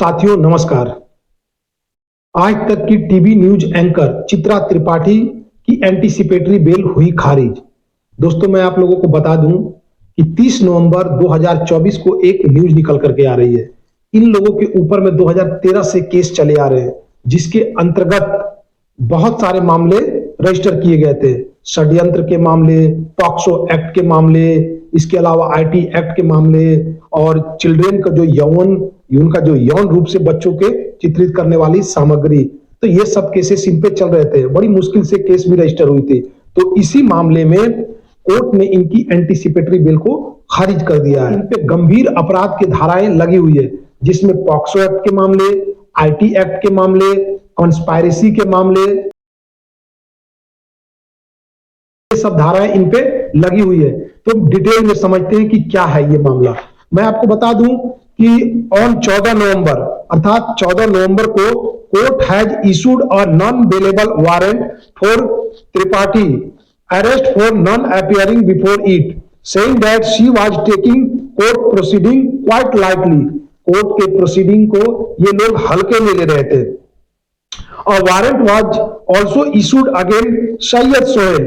साथियों नमस्कार। आज तक की TV news anchor Chitra Tripathi की एंटीसिपेटरी बेल हुई खारिज। दोस्तों मैं आप लोगों को बता दूं कि 30 नवंबर 2024 को एक न्यूज निकल करके आ रही है। इन लोगों के ऊपर में 2013 से केस चले आ रहे हैं, जिसके अंतर्गत बहुत सारे मामले रजिस्टर किए गए थे। षड्यंत्र के मामले, पॉक्सो एक्ट के मामले, इसके अलावा आईटी एक्ट के मामले और चिल्ड्रेन का जो यौन रूप से बच्चों के चित्रित करने वाली सामग्री, तो ये सब केसेस इन पे चल रहे थे। बड़ी मुश्किल से केस भी रजिस्टर हुई थी। तो इसी मामले में कोर्ट ने इनकी एंटीसिपेटरी बिल को खारिज कर दिया है। इन पे गंभीर अपराध की धाराएं लगी हुई है, जिसमें पॉक्सो एक्ट के मामले, आईटी एक्ट के मामले, कॉन्स्पायरेसी के मामले, ये सब धाराएं इन पे लगी हुई है। तो डिटेल में समझते हैं कि क्या है ये मामला। मैं आपको बता दूं कि ऑन 14 नवंबर अर्थात 14 नवंबर को court has issued a non bailable warrant for Tripathi arrest for non appearing before it, saying that she was taking court proceeding quite lightly. Court के प्रोसीडिंग को ये लोग हल्के में ले रहे थे। A warrant was also issued against Syed Sohail,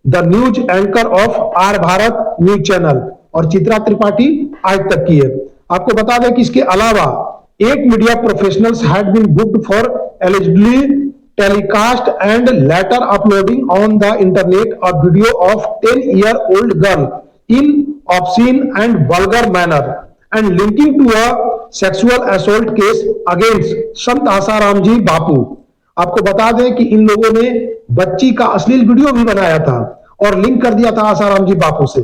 the news anchor of R Bharat news channel, और चित्रा त्रिपाठी आज तक की है। आपको बता दें कि इसके अलावा 8 media professionals had been booked for allegedly telecast and later uploading on the internet a video of 10-year-old girl in obscene and vulgar manner and linking to a sexual assault case against संत आसाराम जी बापू। आपको बता दें कि इन लोगों ने बच्ची का अश्लील video भी बनाया था और लिंक कर दिया था आसाराम जी बापू से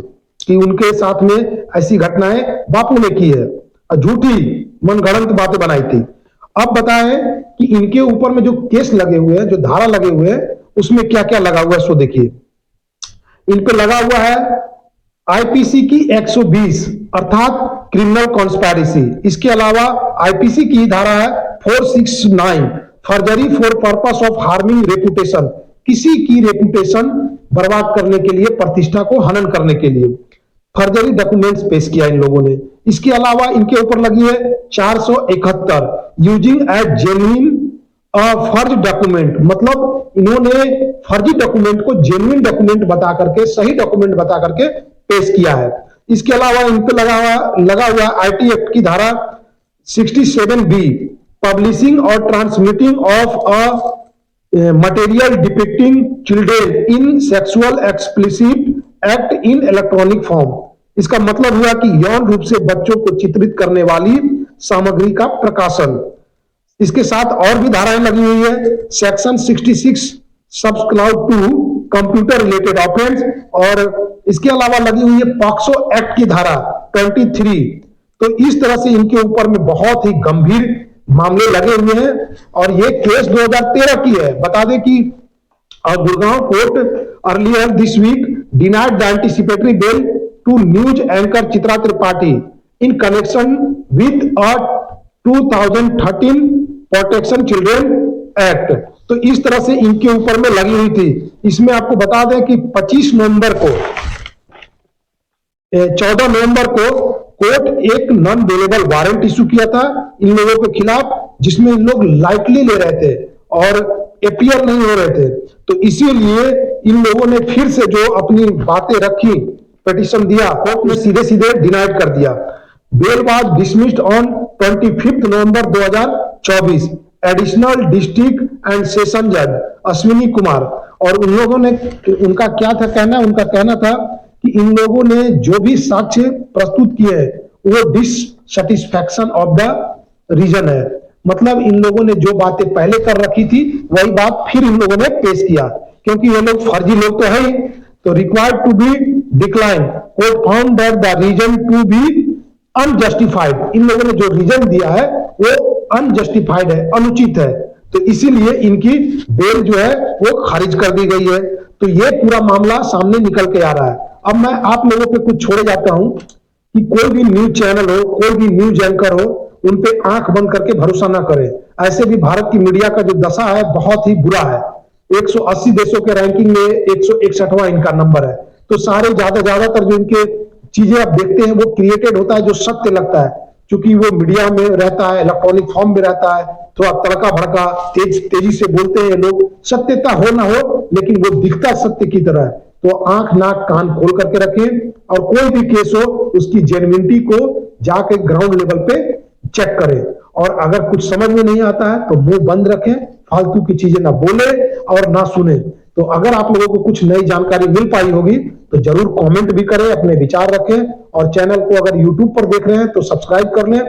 कि उनके साथ में ऐसी घटनाएं बापू ने की है, झूठी मनगढ़ंत बातें बनाई थी। अब बताएं कि इनके ऊपर में जो केस लगे हुए हैं, जो धारा लगे हुए हैं, उसमें क्या क्या लगा हुआ है सो देखिए। इन पे लगा हुआ है आईपीसी की 120 अर्थात क्रिमिनल कॉन्स्पायरेसी। इसके अलावा आईपीसी की धारा है 469 forgery for purpose of harming reputation, किसी की रेपुटेशन बर्बाद करने के लिए, प्रतिष्ठा को हनन करने के लिए फर्जरी डॉक्यूमेंट्स पेश किया इन लोगों ने। इसके अलावा इनके ऊपर लगी है 471 यूजिंग एज जेन्युइन फर्ज डॉक्यूमेंट, मतलब इन्होंने फर्जी डॉक्यूमेंट को जेन्युइन डॉक्यूमेंट बता करके, सही डॉक्यूमेंट बता करके पेश किया है। इसके अलावा इन पे लगा हुआ आईटी एक्ट की धारा 67B पब्लिशिंग और transmitting of a material depicting children in sexual explicit act in electronic form. इसका मतलब हुआ कि यौन रूप से बच्चों को चित्रित करने वाली सामग्री का प्रकाशन। इसके साथ और भी धाराएं लगी हुई है, सेक्शन 66 सबक्लाउड 2 कंप्यूटर रिलेटेड ऑफेंस, और इसके अलावा लगी हुई है पॉक्सो एक्ट की धारा 23। तो इस तरह से इनके ऊपर में बहुत ही गंभीर मामले लगे हुए हैं और ये केस 2013 की है। बता दें कि Gurgaon court earlier this week denied the anticipatory bail to news anchor Chitra Tripathi in connection with a 2013 protection children act. तो इस तरह से इनके ऊपर में लगी हुई थी। इसमें आपको बता दें कि 14 नवंबर को कोर्ट एक नॉन बेलेबल वारंट इशू किया था इन लोगों के खिलाफ, जिसमें इन लोग लाइटली ले रहे थे और अपीयर नहीं हो रहे थे। तो इसीलिए इन लोगों ने फिर से जो अपनी बातें रखी, पिटीशन दिया, कोर्ट ने सीधे सीधे डिनाइड कर दिया। Bail was dismissed on 25 November 2024 additional district and session जज अश्विनी कुमार। और उन लोगों ने, उनका क्या था कहना, उनका कहना था कि इन लोगों ने जो भी साक्ष्य प्रस्तुत किए हैं वो डिससैटिस्फैक्शन ऑफ द रीजन है, मतलब इन लोगों ने जो बातें पहले कर रखी थी वही बात फिर इन लोगों ने पेश किया, क्योंकि ये लोग फर्जी लोग तो है ही। तो required to be decline, court found that the reason to be unjustified. इन लोगों ने जो रीजन दिया है वो अनजस्टिफाइड है, अनुचित है। तो इसीलिए इनकी बेल जो है वो खारिज कर दी गई है। तो ये पूरा मामला सामने निकल के आ रहा है। अब मैं आप लोगों पे कुछ छोड़े जाता हूं कि कोई भी न्यूज चैनल हो, कोई भी न्यूज एंकर हो, उन पे आंख बंद करके भरोसा ना करें। ऐसे भी भारत की मीडिया का जो दशा है बहुत ही बुरा है। 180 देशों के रैंकिंग में 161वां इनका नंबर है। तो सारे ज्यादातर जो इनके चीजें आप देखते हैं वो क्रिएटेड होता है जो सत्य लगता है। क्योंकि वो मीडिया में रहता है, इलेक्ट्रॉनिक फॉर्म में रहता है, थोड़ा तड़का भड़का तेजी से बोलते हैं लोग। सत्यता हो ना हो, लेकिन वो दिखता सत्य की तरह है। तो आंख नाक कान खोल करके रखें, और कोई भी केस हो उसकी जेन्युइनिटी को जाके ग्राउंड लेवल पे चेक करें। और अगर कुछ समझ में नहीं आता है तो मुंह बंद रखें, फालतू की चीजें ना बोले और ना सुने। तो अगर आप लोगों को कुछ नई जानकारी मिल पाई होगी तो जरूर कमेंट भी करें, अपने विचार रखें, और चैनल को अगर यूट्यूब पर देख रहे हैं तो सब्सक्राइब कर लें,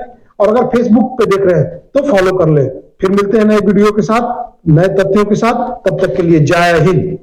और अगर फेसबुक पे देख रहे हैं तो फॉलो कर लें। फिर मिलते हैं नए वीडियो के साथ, नए तथ्यों के साथ। तब तक के लिए जय हिंद।